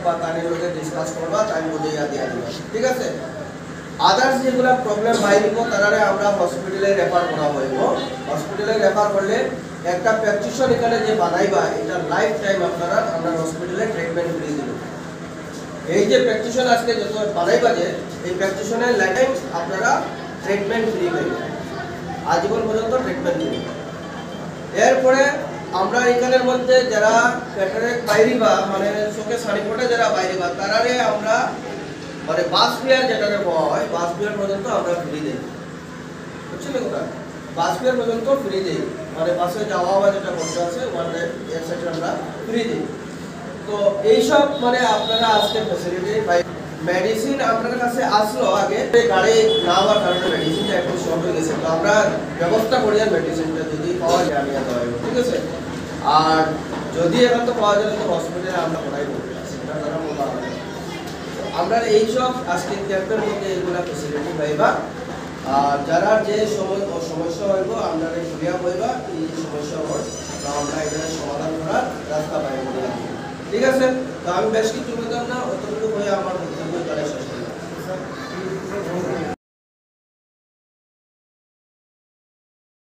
বা তাদের লগে ডিসকাস করবা তাই বুঝাইয়া দিয়া দিবা ঠিক আছে আদার্স যেগুলা প্রবলেম বাইরিব তারারে আমরা হসপিটালে রেফার করা হইব হসপিটালে রেফার করলে একটা প্র্যাকটিশন এখানে যে বানাইবা এটা লাইফ টাইম আপনারা আমরা হসপিটালে ট্রিটমেন্ট ফ্রি দিব এই যে প্র্যাকটিশন আজকে যত বানাইবা যে এই প্র্যাকটিশনের লাইফ টাইম আপনারা ট্রিটমেন্ট ফ্রি পাইবেন আজীবন পর্যন্ত ট্রিটমেন্ট ফ্রি এরপরে আমরা এখানের মধ্যে যারা ক্যাটারেক্ট বাইরিবা মানে চোখে সানিপটে যারা বাইরিবা তারারে আমরা মানে বাস ফেয়ার যেটাকে পাওয়া হয় বাস ফেয়ার পর্যন্ত আমরা ফ্রি দেই বুঝছেন কথা বাস ফেয়ার পর্যন্ত ফ্রি দেই মানে বাসে যাওয়া বা যেটা খরচা আছে ওয়ানে এর সাথে আমরা ফ্রি দিই তো এই সব মানে আপনারা আজকে ফ্যাসিলিটি পাই মেডিসিন আপনাদের কাছে আসলো আগে গাড়ি না হওয়ার কারণে মেডিসিনটা একটু শর্ট হয়ে গেছে তো আমরা ব্যবস্থা করি আর মেডিসিনটা যদি পাওয়া যায় আমি দেওয়া হবে ঠিক আছে আর যদি এখন তো পাওয়া যায় তো হসপিটালে আমরা পড়াই করবো সেটা দ্বারা বলা হবে আমরা এই সব আজকে ক্যাম্পের মধ্যে এগুলা ফ্যাসিলিটি পাইবা আর যারা যে সমস্যা হইব আমরা ক্লিয়ার হইবা এই সমস্যা হয় তো আমরা এখানে সমাধান করার রাস্তা পাইব ঠিক আছে তো আমি বেশ কিছু বলতাম না অতটুকু হয়ে আমার